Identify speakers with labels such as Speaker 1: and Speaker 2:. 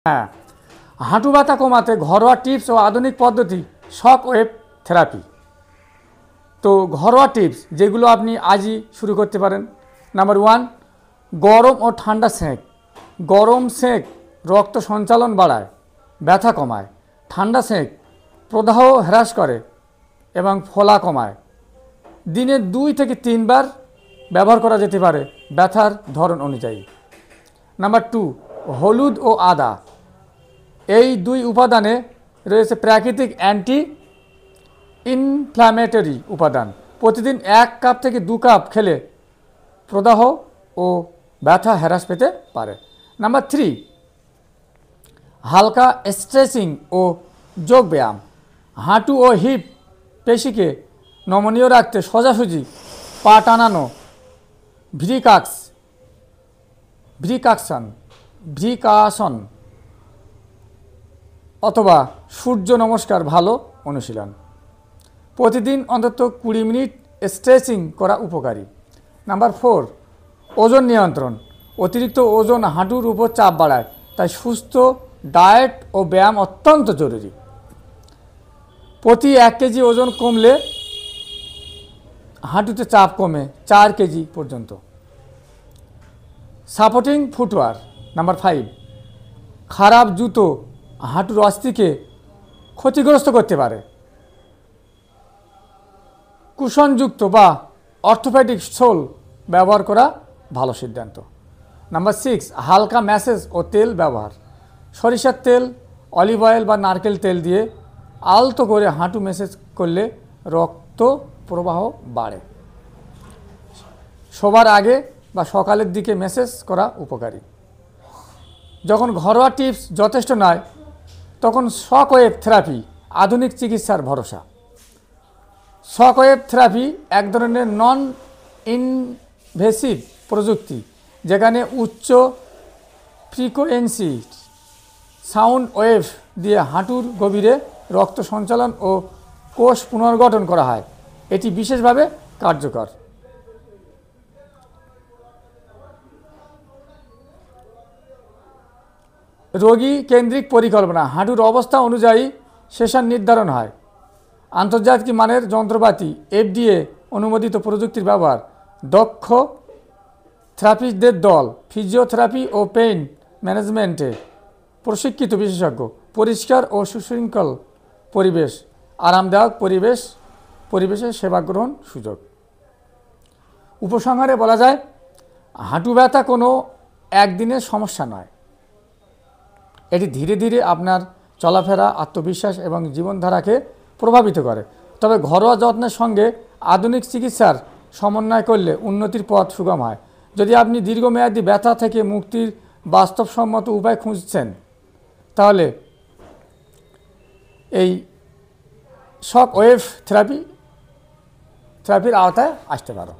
Speaker 1: হ্যাঁ, হাঁটু ব্যথা কমাতে ঘরোয়া টিপস ও আধুনিক পদ্ধতি শক ওয়েভ থেরাপি। তো ঘরোয়া টিপস যেগুলো আপনি আজই শুরু করতে পারেন। নাম্বার 1, গরম ও ঠান্ডা সেঁক। গরম সেঁক রক্ত সঞ্চালন বাড়ায়, ব্যথা কমায়। ঠান্ডা সেঁক প্রদাহ হ্রাস করে এবং ফোলা কমায়। দিনে 2 থেকে 3 বার ব্যবহার করা যেতে পারে ব্যথার ধরন অনুযায়ী। নাম্বার 2, হলুদ ও আদা। এই 2 উপাদানে রয়েছে প্রাকৃতিক অ্যান্টি ইনফ্ল্যামেটরি উপাদান। প্রতিদিন 1 কাপ থেকে 2 কাপ খেলে প্রদাহ ও ব্যথা হ্রাস পেতে পারে। নাম্বার 3, হালকা স্ট্রেচিং ও যোগ ব্যায়াম। হাঁটু ও হিপ পেশিকে নমনীয় রাখতে সোজাসুজি পা টানানো, ভ্রিকাসন অথবা সূর্য নমস্কার ভালো অনুশীলন। প্রতিদিন অন্তত 20 মিনিট স্ট্রেচিং করা উপকারী। নাম্বার 4, ওজন নিয়ন্ত্রণ। অতিরিক্ত ওজন হাঁটুর উপর চাপ বাড়ায়, তাই সুস্থ ডায়েট ও ব্যায়াম অত্যন্ত জরুরি। প্রতি 1 কেজি ওজন কমলে হাঁটুতে চাপ কমে 4 কেজি পর্যন্ত। Supporting footwear. নাম্বার 5, খারাপ জুতো হাঁটুর অস্থিকে ক্ষতিগ্রস্ত করতে পারে। কুশনযুক্ত বা অর্থোপেডিক সোল ব্যবহার করা ভালো সিদ্ধান্ত। নাম্বার 6, হালকা ম্যাসেজ ও তেল ব্যবহার। সরিষার তেল, অলিভ অয়েল বা নারকেল তেল দিয়ে আলতো করে হাঁটু ম্যাসেজ করলে রক্ত প্রবাহ বাড়ে। শোবার আগে বা সকালের দিকে ম্যাসেজ করা উপকারী। যখন ঘরোয়া টিপস যথেষ্ট নয়, তখন শক ওয়েভ থেরাপি আধুনিক চিকিৎসার ভরসা। শক ওয়েভ থেরাপি এক ধরনের নন ইনভেসিভ প্রযুক্তি, যেখানে উচ্চ ফ্রিকোয়েন্সি সাউন্ড ওয়েভ দিয়ে হাঁটুর গভীরে রক্ত সঞ্চালন ও কোষ পুনর্গঠন করা হয়। এটি বিশেষভাবে কার্যকর। রোগী কেন্দ্রিক পরিকল্পনা। হাঁটুর অবস্থা অনুযায়ী সেশন নির্ধারণ হয়। আন্তর্জাতিক মানের যন্ত্রপাতি, FDA অনুমোদিত প্রযুক্তির ব্যবহার, দক্ষ থেরাপিস্টদের দল, ফিজিওথেরাপি ও পেইন ম্যানেজমেন্টে প্রশিক্ষিত বিশেষজ্ঞ, পরিষ্কার ও সুশৃঙ্খল পরিবেশ, আরামদায়ক পরিবেশে সেবা গ্রহণ সুযোগ। উপসংহারে বলা যায়, হাঁটু ব্যথা কোনো একদিনের সমস্যা নয়। এটি ধীরে ধীরে আপনার চলাফেরা, আত্মবিশ্বাস এবং জীবনধারাকে প্রভাবিত করে। তবে ঘরোয়া যত্নের সঙ্গে আধুনিক চিকিৎসার সমন্বয় করলে উন্নতির পথ সুগম হয়। যদি আপনি দীর্ঘমেয়াদী ব্যথা থেকে মুক্তির বাস্তবসম্মত উপায় খুঁজছেন, তাহলে এই শক ওয়েভ থেরাপির আওতায় আসতে পারো।